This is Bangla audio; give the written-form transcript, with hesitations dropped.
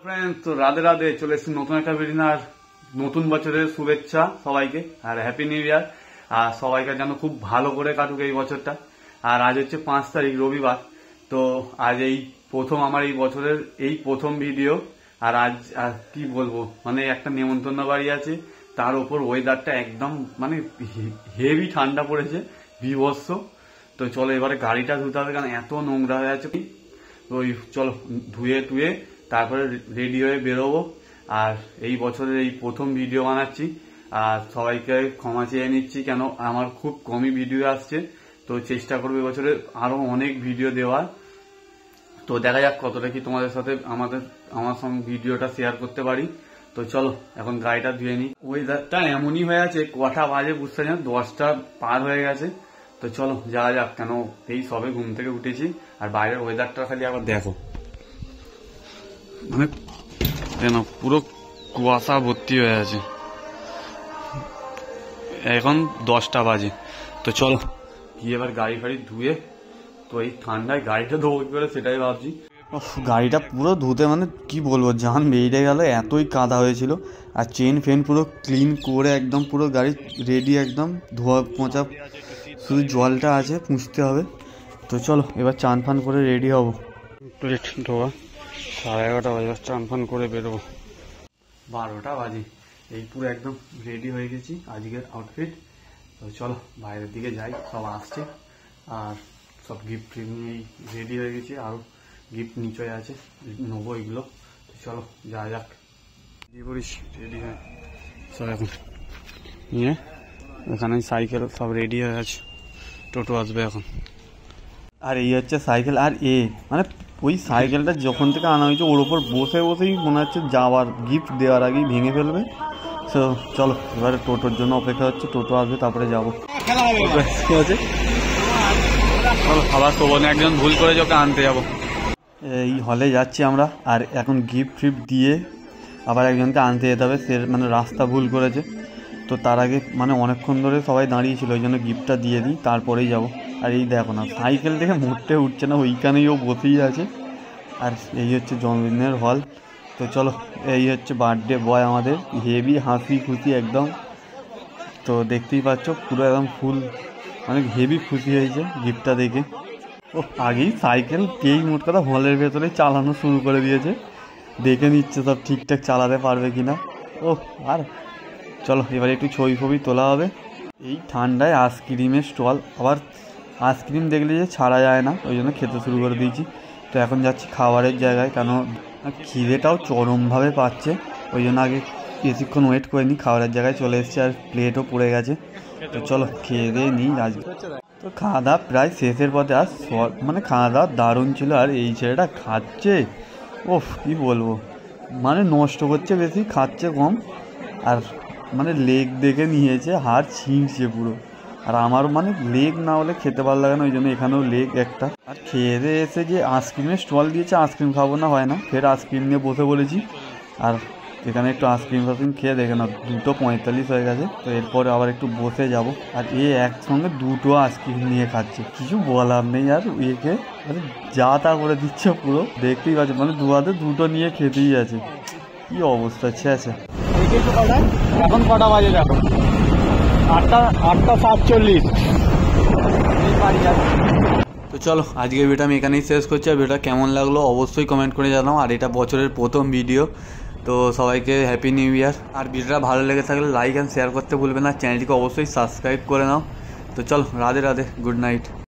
ফ্রেন্ডস, তো রাধে রাধে, চলে এসেছি নতুন একটা ভিডিও আর নতুন বছরের শুভেচ্ছা সবাইকে আর হ্যাপি নিউ ইয়ার। আর সবাইকে যেন খুব ভালো করে কাটুক এই বছরটা। আর আজ হচ্ছে 5 তারিখ রবিবার। তো আজ এই প্রথম আমার এই বছরের এই প্রথম ভিডিও। আর আজ কি বলবো, মানে একটা নেমন্তন্ন বাড়ি আছে, তার উপর ওয়েদারটা একদম মানে হেভি ঠান্ডা পড়েছে, বিভৎস। তো চলো এবারে গাড়িটা ধুতে হবে, কারণ এত নোংরা হয়ে আছে। ওই চলো ধুয়ে টুয়ে তারপরে রেডি হয়ে বেরোবো। আর এই বছরের এই প্রথম ভিডিও বানাচ্ছি, আর সবাইকে ক্ষমা চেয়ে নিচ্ছি, কেন আমার খুব কমই ভিডিও আসছে। তো চেষ্টা করবো এবছরে আরো অনেক ভিডিও দেওয়ার। তো দেখা যাক কতটা কি তোমাদের সাথে আমার সঙ্গে ভিডিওটা শেয়ার করতে পারি। তো চলো এখন গাড়িটা ধুয়ে নিই। ওয়েদারটা এমনই হয়ে আছে, কটা বাজে বুঝতে জানো, 10টা পার হয়ে গেছে। তো চলো যাওয়া যাক, কেন এই সবে ঘুম থেকে উঠেছি। আর বাইরের ওয়েদারটা খালি আবার দেখো, মানে কেন পুরো কুয়াশা ভর্তি হয়ে আছে। এখন 10টা বাজে। তো চলো গিয়ে এবার গাড়ি ফাড়ি ধুয়ে, তো এই ঠান্ডায় গাড়িটা ধোবো কি করে সেটাই ভাবছি। গাড়িটা পুরো ধুতে মানে কি বলবো, জান বেরিয়ে গেল, এতই কাদা হয়েছিল। আর চেন ফেন পুরো ক্লিন করে একদম পুরো গাড়ি রেডি, একদম ধোয়া পোঁছা, শুধু জলটা আছে, পুঁছতে হবে। তো চলো এবার চান ফান করে রেডি হবো। প্লেট ধোয়া 11:30 বাজে, চান ফান করে বেরোবো। 12টা বাজে, এই পুরো একদম রেডি হয়ে গেছি আজকের আউটফিট। তো চলো বাইরের দিকে যাই, সব আসছে আর সব গিফট নিয়েই রেডি হয়ে গেছি। আরও গিফট নিচে আছে, নেবো এগুলো। তো চলো যাওয়া যাক। দিয়ে পড়িস রেডি হয়ে সব এখন নিয়ে, এখানে সাইকেল সব রেডি হয়ে আছে, টোটো আসবে এখন। আর এই হচ্ছে সাইকেল। আর মানে ওই সাইকেলটা যখন থেকে আনা হয়েছে ওর ওপর বসে বসেই মনে হচ্ছে যাওয়ার, গিফট দেওয়ার আগেই ভেঙে ফেলবে। তো চলো এবারে টোটোর জন্য অপেক্ষা হচ্ছে, টোটো আসবে তারপরে যাবো। চলো খাবার শোভনে একজন ভুল করে ওকে আনতে যাবো। এই হলে যাচ্ছি আমরা, আর এখন গিফট ফিফট দিয়ে আবার একজনকে আনতে যেতে হবে। সে মানে রাস্তা ভুল করেছে, তো তার আগে মানে অনেকক্ষণ ধরে সবাই দাঁড়িয়েছিল, ওই জন্য গিফটটা দিয়ে দিই তারপরেই যাবো। আর এই দেখো না, সাইকেল থেকে মোটে উঠছে না, ওইখানেই ও বসেই আছে। আর এই হচ্ছে জন্মদিনের হল। তো চলো এই হচ্ছে বার্থডে বয় আমাদের, হেভি হাসি খুশি একদম। তো দেখতেই পাচ্ছ পুরো একদম ফুল, মানে হেভি খুশি হয়েছে গিফটটা দেখে। ও আগেই সাইকেল পেয়েই মোট কথা হলের ভেতরে চালানো শুরু করে দিয়েছে, দেখে নিচ্ছে সব ঠিকঠাক চালাতে পারবে কিনা। ও আর চলো এবারে একটু ছবি ফবি তোলা হবে। এই ঠান্ডায় আইসক্রিমের স্টল, আবার আইসক্রিম দেখলে যে ছাড়া যায় না, ওই জন্য খেতে শুরু করে দিয়েছি। তো এখন যাচ্ছি খাবারের জায়গায়, কেন খিদেটাও চরমভাবে পাচ্ছে, ওই জন্য আগে বেশিক্ষণ ওয়েট করে নিই। খাবারের জায়গায় চলে এসেছি, আর প্লেটও পড়ে গেছে। তো চলো খেয়ে দিয়ে নিই আজকে। তো খাওয়া দাওয়া প্রায় শেষের পথে, আর মানে খাওয়া দাওয়া দারুণ ছিল। আর এই ছেলেটা খাচ্ছে, ওফ কি বলবো, মানে নষ্ট করছে বেশি, খাচ্ছে কম। আর মানে লেগ দেখে নিয়েছে, হাড় ছিঁড়ছে পুরো। আর আমার মানে লেগ না হলে খেতে ভালো লাগে না, ওই জন্য এখানেও লেগ একটা। আর খেয়ে দিয়ে এসে যে আইসক্রিমের স্টল দিয়েছে, আইসক্রিম খাবো না হয় না, ফের আইসক্রিম নিয়ে বসে বলেছি। আর এখানে একটু আইসক্রিম ফাইসক্রিম খেয়ে দেখে না, 2:45 হয়ে গেছে। তো এরপরে আবার একটু বসে যাব। আর একসঙ্গে 2টো আইসক্রিম নিয়ে খাচ্ছে, কিছু বলার নেই। আর একে মানে যা তা করে দিচ্ছে পুরো, দেখতেই পাচ্ছে, মানে দু হাতে 2টো নিয়ে খেতেই আছে। কি অবস্থা আছে। এখন কটা বাজে দেখো, 8:47। তো চলো আজকের ভিডিওটা আমি এখানেই শেষ করছি। আর ভিডিওটা কেমন লাগলো অবশ্যই কমেন্ট করে জানাও। আর এটা বছরের প্রথম ভিডিও, তো সবাইকে হ্যাপি নিউ ইয়ার। আর ভিডিওটা ভালো লেগে থাকলে লাইক অ্যান্ড শেয়ার করতে ভুলবে না, চ্যানেলটিকে অবশ্যই সাবস্ক্রাইব করে নাও। তো চলো রাধে রাধে, গুড নাইট।